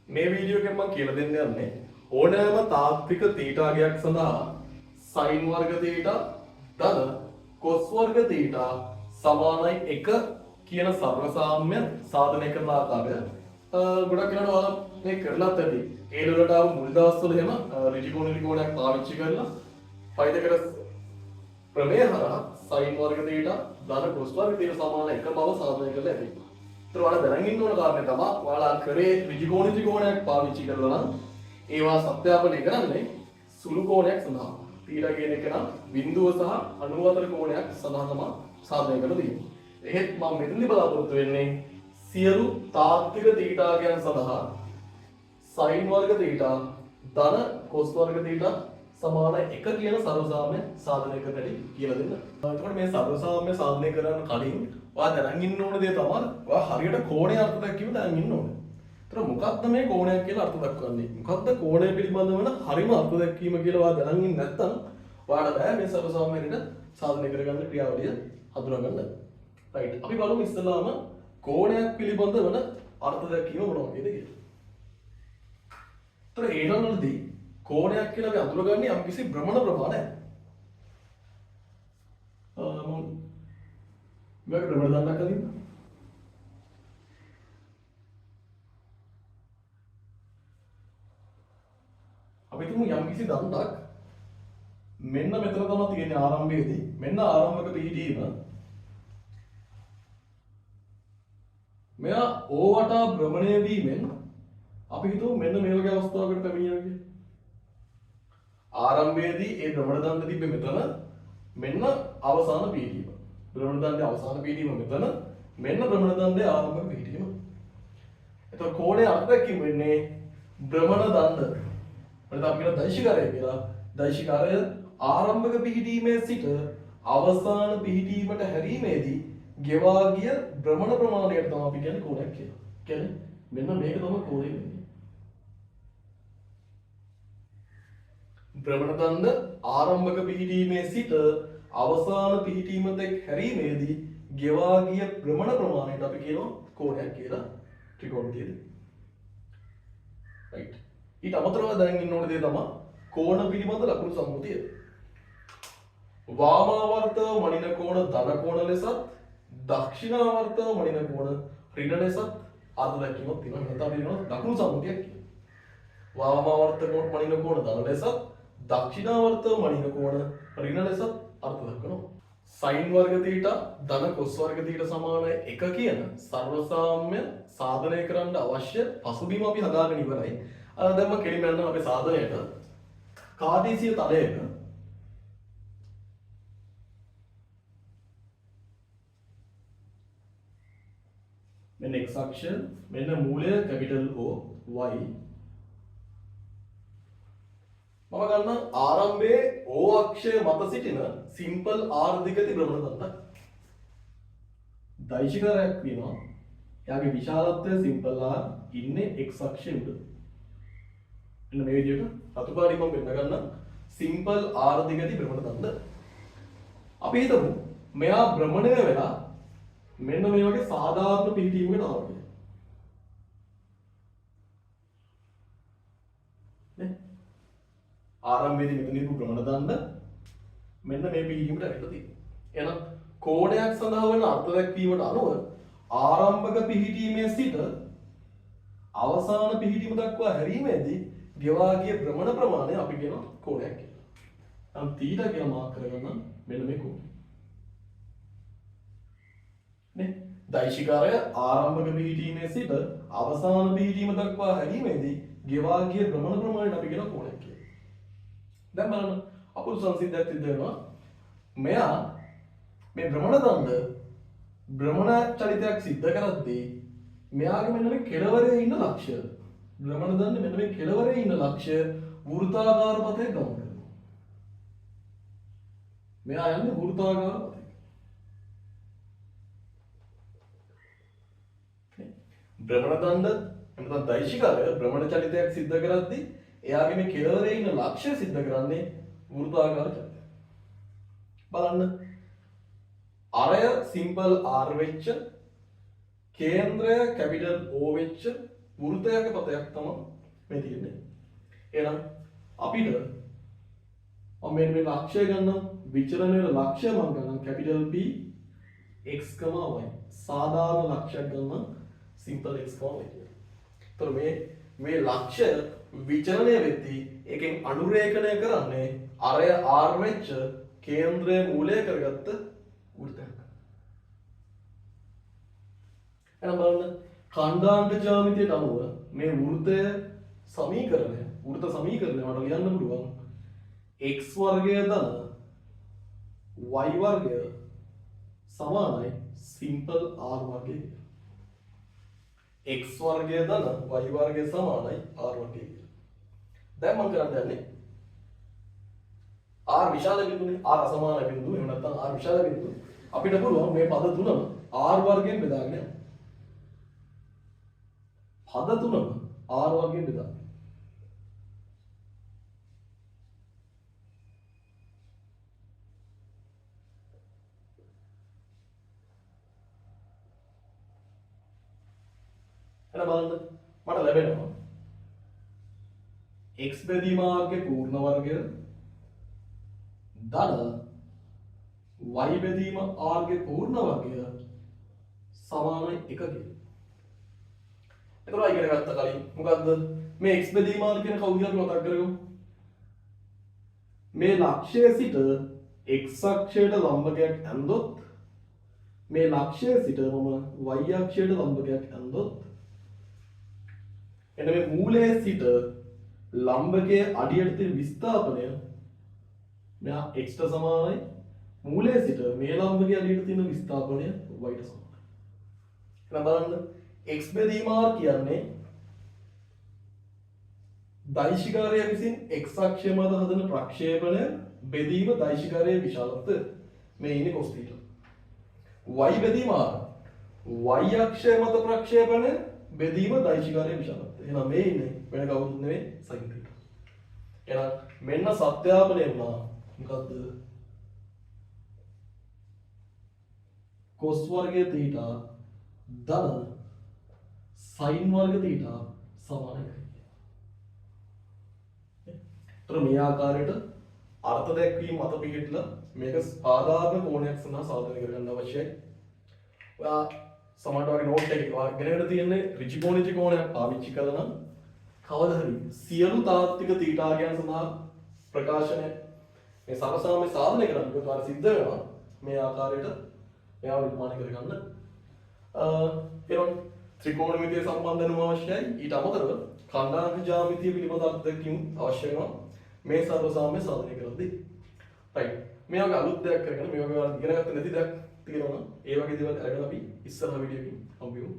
මේ වීඩියෝ එකෙන් මම කියලා දෙන්න යන්නේ ඕනෑම තාත්වික තීටාගයක් සඳහා sin වර්ග තීටා ධන cos වර්ග තීටා සමානයි 1 කියන සර්වසාම්‍ය සාධනය කරන ආකාරය ගොඩක් වෙනකොට ඔයාලා මේ කරලත් ඇති. ඒ වලට ආව මුල් දවස්වල එහෙම ඍජුකෝණ ත්‍රිකෝණයක් පාවිච්චි කරලා පයිදකර ප්‍රමේය හරහා sin වර්ග තීටා ධන cos වර්ග තීටා සමාන 1 බව සාධනය කරලා ඇති. ඒතර ඔයාලා දැනගෙන ඉන්න ඕන කාරණේ තමයි ඔයාලා කරේ ඍජුකෝණ ත්‍රිකෝණයක් පාවිච්චි කරලා නම් ඒවා සත්‍යාපනය කරන්නේ සුළු කෝණයක් සඳහා. තීටා කියන එක නම් බිඳුව සහ 94 කෝණයක් සඳහා තමයි සාධනය කරලා තියෙන්නේ. එහෙත් මම මෙතනදී බලාපොරොත්තු වෙන්නේ සියලු තාත්වික තීටාගයන් සඳහා sin වර්ග තීටා ධන cos වර්ග තීටා සමාන 1 කියන සර්වසාම්‍ය සාධනය කරන්න ඇති කියලා දෙන්න. එතකොට මේ සර්වසාම්‍ය සාධනය කරන්න කලින් ඔයා දැනන් ඉන්න ඕන දේ තමයි ඔයා හරියට කෝණයේ අර්ථ දැක්වීම දැනන් ඉන්න ඕනේ. ඒතර මොකක්ද මේ කෝණයක් කියලා අර්ථ දක්වන්නේ? මොකක්ද කෝණය පිළිබඳව වෙන හරිම අර්ථ දැක්වීම කියලා ඔයා දැනන් ඉන්නේ නැත්නම් ඔයාලට බෑ මේ සර්වසාම්‍යයට සාධනය කරගන්න ක්‍රියාවලිය හඳුනාගන්න. රයිට්. අපි බලමු ඉස්සෙල්ලාම කෝණයක් පිළිබඳ වෙන අර්ථ දැක්වීම මොනවද කියලා. ඒතර ඒනවලදී කෝණයක් කියලා අපි අඳුරගන්නේ යම්කිසි භ්‍රමණ ප්‍රමාණයක්. මේක භ්‍රමණ දණ්ඩක් අදින්න. අපි තුමු යම්කිසි දණ්ඩක් මෙන්න මෙතන තමයි තියෙන්නේ ආරම්භයේදී. මෙන්න ආරම්භක පිහිටීම. මෙයා O වටා භ්‍රමණය වීමෙන් අපි හිතුව මෙන්න මේ වගේ අවස්ථාවකට පැමිණියා කියලා. ආරම්භයේදී ඒ භ්‍රමණ දණ්ඩ තිබ්බේ මෙතන මෙන්න අවසාන පිහිටීම. භ්‍රමණ දණ්ඩේ අවසාන පිහිටීම මෙතන මෙන්න භ්‍රමණ දණ්ඩේ ආරම්භක පිහිටීම. එතකොට කෝණයේ අර්ථ දැක්වීම වෙන්නේ භ්‍රමණ දණ්ඩ. එතකොට අපි කියන දෛශිකාරය කියලා. දෛශිකාරය ආරම්භක පිහිටීමේ සිට අවසාන පිහිටීමට හැරීමේදී ගෙවා ගිය භ්‍රමණ ප්‍රමාණයට තමයි අපි කියන්නේ කෝණයක් කියලා. කියන්නේ මෙන්න මේක තමයි කෝණය වෙන්නේ. භ්‍රමණ දණ්ඩ ආරම්භක පිහිටීමේ සිට අවසාන පිහිටීම තෙක් හැරීමේදී ගෙවා ගිය භ්‍රමණ ප්‍රමාණයට අපි කියනවා කෝණයක් කියලා ත්‍රිකෝණිකයේදී. රයිට්. ඊට අමතරව දැනගෙන ඉන්න ඕන දේ තමයි කෝණ පිළිබඳ ලකුණු සම්මුතිය. වාමාවර්තව මනින කෝණ ධන කෝණ ලෙසත් දක්ෂිනාවර්තව මනින කෝණ ඍණ ලෙසත් අර්ථ දැක්වීමක් තියෙනවා. නැත්නම් අපි කියනවා ලකුණු සම්මුතියක් කියලා. වාමාවර්තව මනින කෝණ ධන ලෙසත් දක්ෂිනාවර්තව මනින කෝණ ඍණ ලෙසත් අර්ථ දක්වනවා. sin වර්ග තීටා ධන cos වර්ග තීටා සමාන 1 කියන සර්වසාම්‍ය සාධනය කරන්න අවශ්‍ය පසුබිම අපි හදාගෙන ඉවරයි. දැන් මම කෙලින්ම යනවා අපේ සාධනයට. කාර්ටීසිය තලයක මෙන්න x අක්ෂය මෙන්න මූලය කැපිටල් O y මම ගන්න ආරම්භයේ O අක්ෂය මත සිටින සිම්පල් r දිගති භ්‍රමණ දණ්ඩක්. දෛශිකාරයක් වෙනවා. එයාගේ විශාලත්වය සිම්පල් r ඉන්නේ x අක්ෂයේ උඩ. මෙන්න මේ විදිහට රතු පාටින් මම පෙන්න ගන්න සිම්පල් r දිගති භ්‍රමණ දණ්ඩ. අපි හිතමු මෙයා භ්‍රමණය වෙලා මෙන්න මේ වගේ සාධාරණ පිහිටීමකට ආවා කියලා. නේ? ආරම්භයේදී මෙතන ඉපු භ්‍රමණ දණ්ඩ මෙන්න මේ පිහිටීමට ඇවිල්ලා තියෙනවා. එහෙනම් කෝණයක් සඳහා වන අර්ථ දැක්වීමට අනුව ආරම්භක පිහිටීමේ සිට අවසාන පිහිටීම දක්වා හැරීමේදී ගෙවා ගිය භ්‍රමණ ප්‍රමාණය අපි කියනවා කෝණයක් කියලා. නම් තීටා කියලා මාක් කරගන්න මෙන්න මේ කෝණය. නේ? දෛශිකාරය ආරම්භක පිහිටීමේ සිට අවසාන පිහිටීම දක්වා හැරීමේදී ගෙවා ගිය භ්‍රමණ ප්‍රමාණයට අපි කියනවා කෝණයක් කියලා. දැන් බලන්න අපුරු සංසිද්ධියක් සිද්ධ වෙනවා. මෙයා මේ භ්‍රමණ දණ්ඩ භ්‍රමණ චලිතයක් සිද්ධ කරද්දී මෙයාගේ මෙන්න මේ කෙළවරේ ඉන්න ලක්ෂ්‍ය භ්‍රමණ දණ්ඩ මෙන්න මේ කෙළවරේ ඉන්න ලක්ෂ්‍ය වෘත්තාකාර පතේ ගමන් කරනවා. මෙයා යන්නේ වෘත්තාකාර පතේ. භ්‍රමණ දණ්ඩ එතන දෛශිකාරය භ්‍රමණ චලිතයක් සිද්ධ කරද්දී එයාගේ මේ කෙළවරේ ඉන්න ලක්ෂ්‍ය සිද්ධ කරන්නේ වෘත්තාකාර චලිතයක්. බලන්න අරය සිම්පල් r වෙච්ච කේන්ද්‍රය කැපිටල් O වෙච්ච වෘත්තයක පතයක් තමයි මේ තියෙන්නේ. එහෙනම් අපිට මම මේ ලක්ෂය ගන්නම් විචලනයේ ලක්ෂය මම ගන්නම් කැපිටල් P x, y. සාධාරණ ලක්ෂයක් ගන්නම් සිම්පල් x, y කියලා. ඒතර මේ ලක්ෂය විචලනය වෙද්දී එකෙන් අනුරේඛනය කරන්නේ අරය R වෙච්ච කේන්ද්‍රය මූලය කරගත්ත වෘත්තයක්. එහෙනම් බලන්න ඛණ්ඩාංක ජ්‍යාමිතියට අනුව මේ වෘත සමීකරණය මට ලියන්න පුළුවන් x වර්ගය ධන y වර්ගය සමානයි සිම්පල් r වර්ගය. x වර්ගය ධන y වර්ගය සමානයි r වර්ගය. දැන් මම කරන්න යන්නේ r විශාල බිඳුනේ r අසමාන බිඳුව එහෙම නැත්නම් r විශාල බිඳුව අපිට පුළුවන් මේ පද තුනම r වර්ගයෙන් බෙදාගෙන යන්න. පද තුනම r වර්ගයෙන් බෙදාගන්න. එහෙනම් බලන්න මට ලැබෙනවා x බෙදීම r ගේ පූර්ණ වර්ගය ධන y බෙදීම r ගේ පූර්ණ වර්ගය සමානයි 1 කියලා. එතකොට ඉගෙන ගත්ත කලින් මොකද්ද මේ x බෙදීම r කියන කවුද අපි මතක් කරගමු. මේ ලක්ෂයේ සිට x අක්ෂයට ලම්බකයක් ඇන්දොත් මේ ලක්ෂයේ සිට මම y අක්ෂයට ලම්බකයක් ඇන්දොත් එන්න මේ මූලයේ සිට ලම්බකයේ අඩියට තියෙන විස්ථාපනය මෙයා x ට සමානයි. මූලයේ සිට මේ ලම්බකයේ අඩියට තියෙන විස්ථාපනය y ට සමානයි. එහෙනම් බලන්න x බෙදීම r කියන්නේ දෛශිකාරය විසින් x අක්ෂය මත හදන ප්‍රක්ෂේපණය බෙදීම දෛශිකාරයේ විශාලත්වය. මේ ඉන්නේ cos θ. y බෙදීම r y අක්ෂය මත ප්‍රක්ෂේපණය බෙදීම දෛශිකාරයේ විශාලත්වය. එහෙනම් මේ ඉන්නේ වෙන කවුරුත් නෙවෙයි sin θ. එහෙනම් මෙන්න සත්‍යාපනය වුණා. මොකද්ද? cos වර්ගය θ ධන sin වර්ග θ සමානයි. ඒතර මේ ආකාරයට අර්ථ දැක්වීම මත පිළිట్లా මේක සාධාරණ කෝණයක් සඳහා සාධනය කරගන්න අවශ්‍යයි. ඔයා සමහරට වගේ නෝට් එකේ ඉගෙනගෙන තියෙන්නේ ඍජුකෝණික කෝණයක් පාවිච්චි කළා නම් කවදා හරි සියලු තාත්වික තීටාගයන් සඳහා ප්‍රකාශනය මේ සමසාමයේ සාධනය කරන්න උපකාර සිද්ධ වෙනවා. මේ ආකාරයට මේවා නිර්මාණය කරගන්න. එනම් ත්‍රිකෝණමිතිය සම්බන්ධ වෙනම අවශ්‍යයි. ඊට අමතරව ඛණ්ඩාංක ජ්‍යාමිතිය පිළිබඳ අත්දැකීම් අවශ්‍ය වෙනවා. මේ සර්වසාම්‍ය සාධනය කරද්දී. right. මේ වගේ අලුත් දෙයක් කරගෙන මේ වගේ ඉගෙන ගන්න නැති දෙයක් තියෙනවා නම් ඒ වගේ දේවල් අරගෙන අපි ඉස්සරහ වීඩියෝ එකකින් හම්බෙමු.